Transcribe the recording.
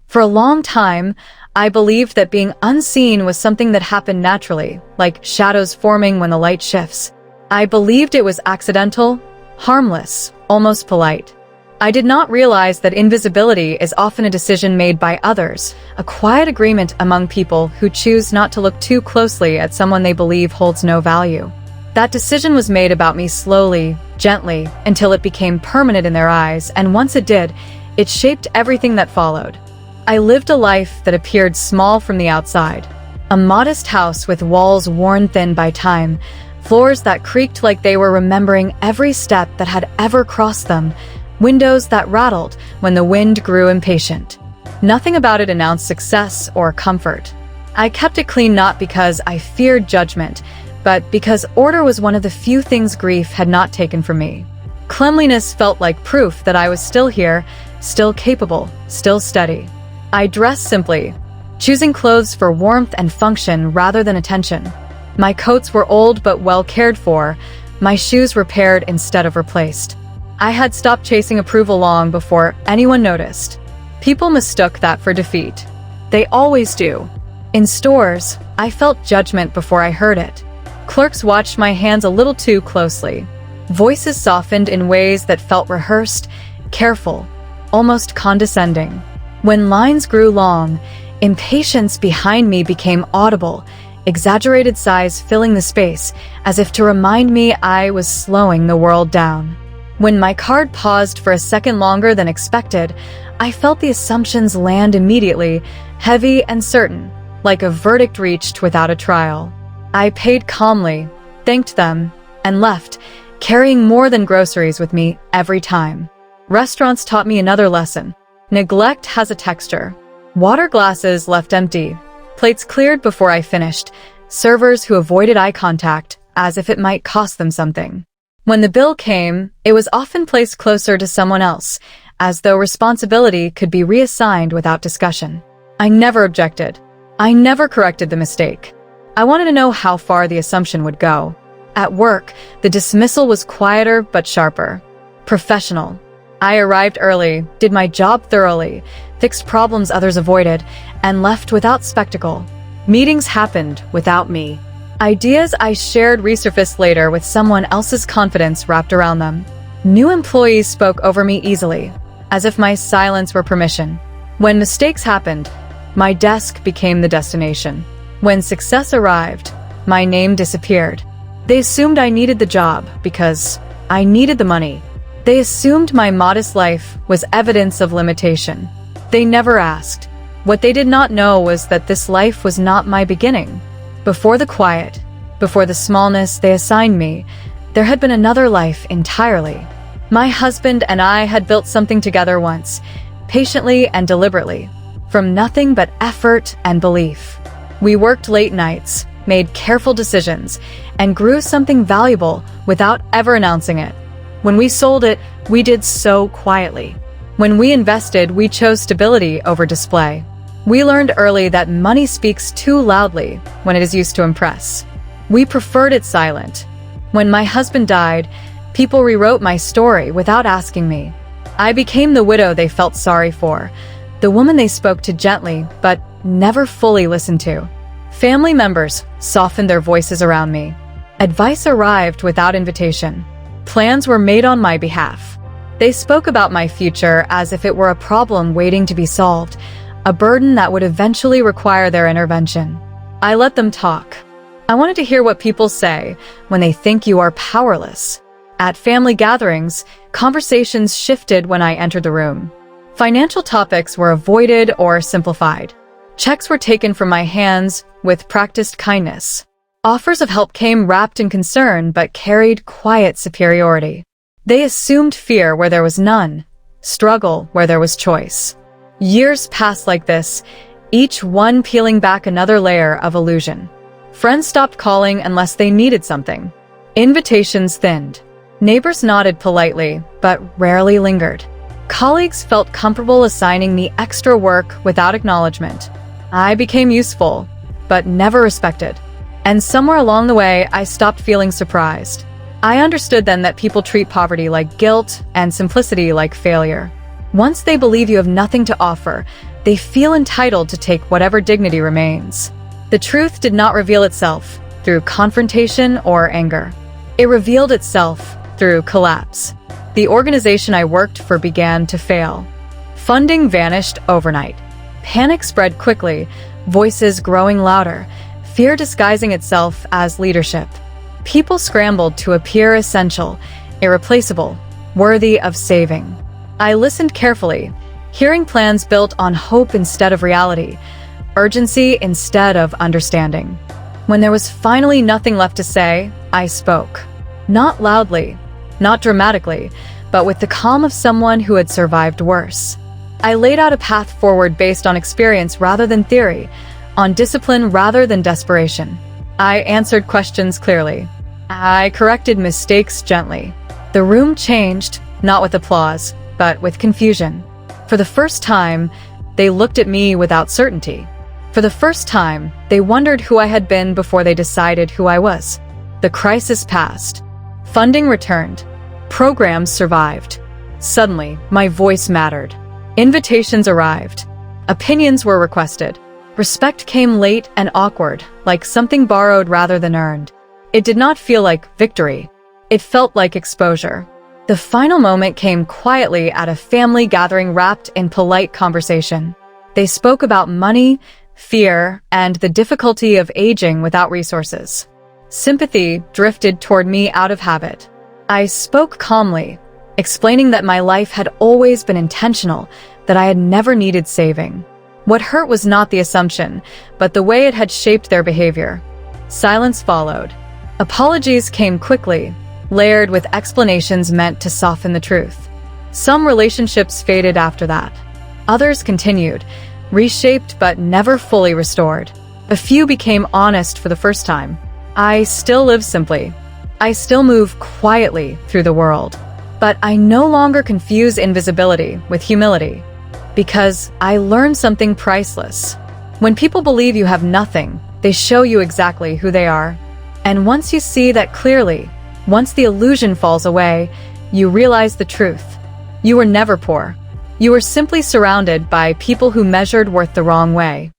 For a long time, I believed that being unseen was something that happened naturally, like shadows forming when the light shifts. I believed it was accidental, harmless, almost polite. I did not realize that invisibility is often a decision made by others, a quiet agreement among people who choose not to look too closely at someone they believe holds no value. That decision was made about me slowly, gently, until it became permanent in their eyes, and once it did, it shaped everything that followed. I lived a life that appeared small from the outside. A modest house with walls worn thin by time, floors that creaked like they were remembering every step that had ever crossed them, windows that rattled when the wind grew impatient. Nothing about it announced success or comfort. I kept it clean not because I feared judgment, but because order was one of the few things grief had not taken from me. Cleanliness felt like proof that I was still here, still capable, still steady. I dressed simply, choosing clothes for warmth and function rather than attention. My coats were old but well cared for, my shoes repaired instead of replaced. I had stopped chasing approval long before anyone noticed. People mistook that for defeat. They always do. In stores, I felt judgment before I heard it. Clerks watched my hands a little too closely. Voices softened in ways that felt rehearsed, careful, almost condescending. When lines grew long, impatience behind me became audible, exaggerated sighs filling the space, as if to remind me I was slowing the world down. When my card paused for a second longer than expected, I felt the assumptions land immediately, heavy and certain, like a verdict reached without a trial. I paid calmly, thanked them, and left, carrying more than groceries with me every time. Restaurants taught me another lesson. Neglect has a texture. Water glasses left empty, plates cleared before I finished, servers who avoided eye contact as if it might cost them something. When the bill came, it was often placed closer to someone else, as though responsibility could be reassigned without discussion. I never objected. I never corrected the mistake. I wanted to know how far the assumption would go. At work, the dismissal was quieter but sharper. Professional. I arrived early, did my job thoroughly, fixed problems others avoided, and left without spectacle. Meetings happened without me. Ideas I shared resurfaced later with someone else's confidence wrapped around them. New employees spoke over me easily, as if my silence were permission. When mistakes happened, my desk became the destination. When success arrived, my name disappeared. They assumed I needed the job because I needed the money. They assumed my modest life was evidence of limitation. They never asked. What they did not know was that this life was not my beginning. Before the quiet, before the smallness they assigned me, there had been another life entirely. My husband and I had built something together once, patiently and deliberately, from nothing but effort and belief. We worked late nights, made careful decisions, and grew something valuable without ever announcing it. When we sold it, we did so quietly. When we invested, we chose stability over display. We learned early that money speaks too loudly when it is used to impress. We preferred it silent. When my husband died, people rewrote my story without asking me. I became the widow they felt sorry for, the woman they spoke to gently but never fully listened to. Family members softened their voices around me. Advice arrived without invitation. Plans were made on my behalf. They spoke about my future as if it were a problem waiting to be solved, a burden that would eventually require their intervention. I let them talk. I wanted to hear what people say when they think you are powerless. At family gatherings, conversations shifted when I entered the room. Financial topics were avoided or simplified. Checks were taken from my hands with practiced kindness. Offers of help came wrapped in concern but carried quiet superiority. They assumed fear where there was none, struggle where there was choice. Years passed like this, each one peeling back another layer of illusion. Friends stopped calling unless they needed something. Invitations thinned. Neighbors nodded politely, but rarely lingered. Colleagues felt comfortable assigning me extra work without acknowledgement. I became useful, but never respected. And somewhere along the way, I stopped feeling surprised. I understood then that people treat poverty like guilt and simplicity like failure. Once they believe you have nothing to offer, They feel entitled to take whatever dignity remains. The truth did not reveal itself through confrontation or anger. It revealed itself through collapse. The organization I worked for began to fail. Funding vanished overnight. Panic spread quickly, voices growing louder, fear disguising itself as leadership. People scrambled to appear essential, irreplaceable, worthy of saving. I listened carefully, hearing plans built on hope instead of reality, urgency instead of understanding. When there was finally nothing left to say, I spoke. Not loudly, not dramatically, but with the calm of someone who had survived worse. I laid out a path forward based on experience rather than theory, on discipline rather than desperation. I answered questions clearly. I corrected mistakes gently. The room changed, not with applause, but with confusion. For the first time, they looked at me without certainty. For the first time, they wondered who I had been before they decided who I was. The crisis passed. Funding returned. Programs survived. Suddenly, my voice mattered. Invitations arrived. Opinions were requested. Respect came late and awkward, like something borrowed rather than earned. It did not feel like victory. It felt like exposure. The final moment came quietly at a family gathering wrapped in polite conversation. They spoke about money, fear, and the difficulty of aging without resources. Sympathy drifted toward me out of habit. I spoke calmly, explaining that my life had always been intentional, that I had never needed saving. What hurt was not the assumption, but the way it had shaped their behavior. Silence followed. Apologies came quickly, layered with explanations meant to soften the truth. Some relationships faded after that. Others continued, reshaped but never fully restored. A few became honest for the first time. I still live simply. I still move quietly through the world. But I no longer confuse invisibility with humility, because I learned something priceless. When people believe you have nothing, they show you exactly who they are. And once you see that clearly, once the illusion falls away, you realize the truth. You were never poor. You were simply surrounded by people who measured worth the wrong way.